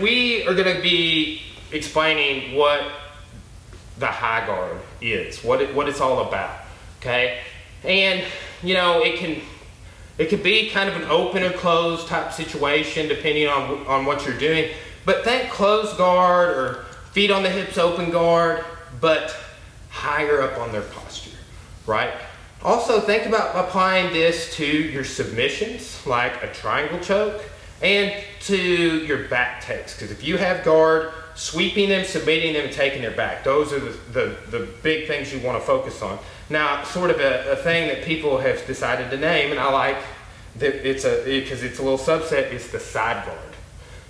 we are gonna be explaining what the high guard is, what it's all about, okay? And you know, it could be kind of an open or closed type situation depending on what you're doing. But think closed guard or feet on the hips open guard, but higher up on their posture, right? Also think about applying this to your submissions, like a triangle choke, and to your back takes. Because if you have guard, sweeping them, submitting them, and taking their back, those are the big things you want to focus on. Now, sort of a thing that people have decided to name, and I like that because it's a little subset, is the side guard.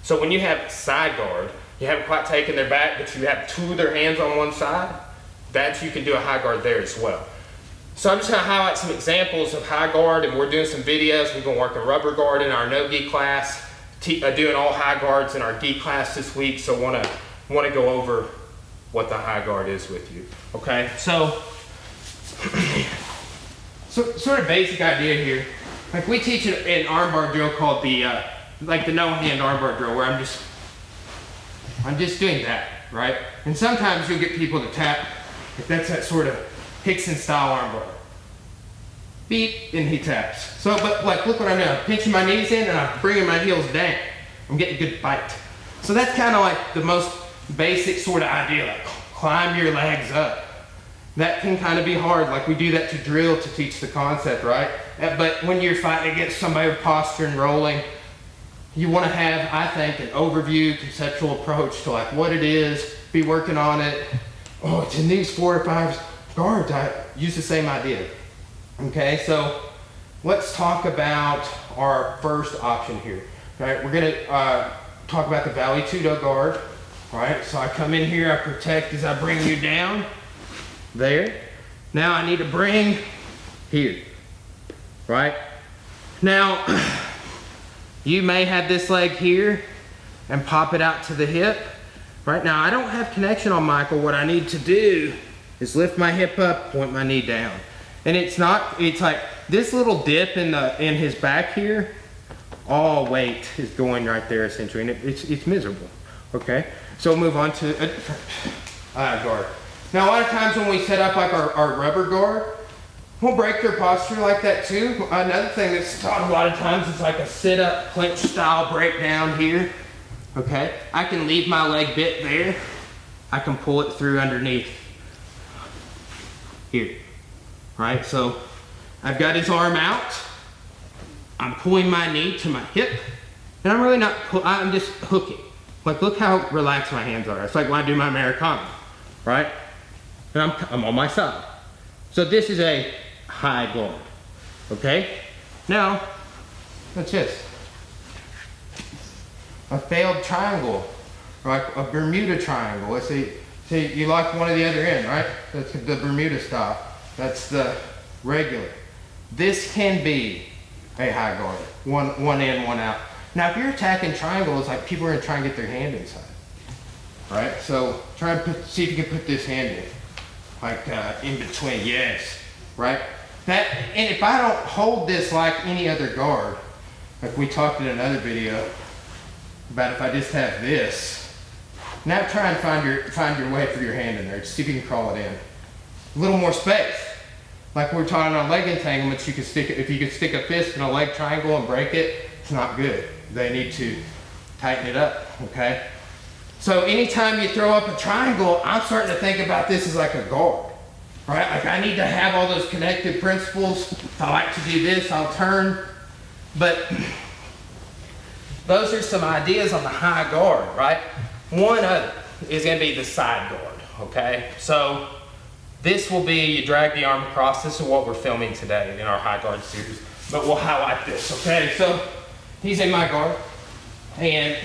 So when you have side guard, you haven't quite taken their back, but you have two of their hands on one side, you can do a high guard there as well. So I'm just going to highlight some examples of high guard, and we're doing some videos. We're going to work a rubber guard in our no-gi class, doing all high guards in our gi class this week, so want to go over what the high guard is with you, okay? So sort of basic idea here. Like we teach an arm bar drill called the no-hand arm bar drill, where I'm just doing that, right? And sometimes you'll get people to tap, if that's that sort of Hickson style arm bar. Beep, and he taps. So, but like, look what I'm doing. I'm pinching my knees in and I'm bringing my heels down. I'm getting a good bite. So that's kind of like the most basic sort of idea, like climb your legs up. That can kind of be hard, like we do that to drill to teach the concept, right? But when you're fighting against somebody with posture and rolling, you want to have, I think, an overview, conceptual approach to like what it is, be working on it. Oh, it's in these 4 or 5 guards. I use the same idea. Okay, so let's talk about our first option here. All right, we're gonna talk about the Vale Tudo guard. All right, so I come in here, I protect as I bring you down. There. Now I need to bring here. Right? Now, you may have this leg here and pop it out to the hip. Right now, I don't have connection on Michael. What I need to do is lift my hip up, point my knee down. And it's like this little dip in his back here, all weight is going right there essentially, and it's miserable, okay? So we'll move on to a different guard. Now a lot of times when we set up like our rubber guard, we'll break their posture like that too. Another thing that's taught a lot of times is like a sit-up clinch style breakdown here. Okay, I can leave my leg bit there. I can pull it through underneath here, right? So I've got his arm out. I'm pulling my knee to my hip, and I'm really not, I'm just hooking. Like look how relaxed my hands are. It's like when I do my Americana, right? And I'm on my side. So this is a high guard, okay? Now, what's this? A failed triangle, like a Bermuda triangle. Let's see, you like one at the other end, right? That's the Bermuda style. That's the regular. This can be a high guard, one in, one out. Now, if you're attacking triangles, like people are gonna try and get their hand inside, right? So try and see if you can put this hand in, like in between. Yes, right. And if I don't hold this like any other guard, like we talked in another video about if I just have this. Now try and find your way for your hand in there. Just see if you can crawl it in. A little more space. Like we're talking on leg entanglements, if you could stick a fist in a leg triangle and break it, it's not good. They need to tighten it up, okay? So anytime you throw up a triangle, I'm starting to think about this as like a guard, right? Like I need to have all those connected principles. If I like to do this, I'll turn. But those are some ideas on the high guard, right? One other is gonna be the side guard, okay? So this will be, you drag the arm across. This is what we're filming today in our high guard series, but we'll highlight this, okay? So he's in my guard, and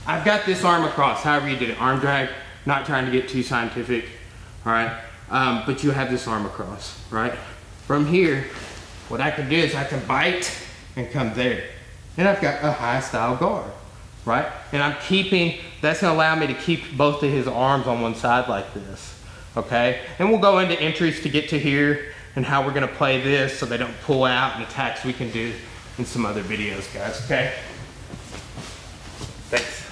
I've got this arm across, however you did it. Arm drag, not trying to get too scientific, all right? But you have this arm across, right? From here, what I can do is I can bite and come there. And I've got a high style guard, right? And that's gonna allow me to keep both of his arms on one side like this, okay? And we'll go into entries to get to here and how we're gonna play this so they don't pull out, and attacks we can do in some other videos, guys, okay? Thanks.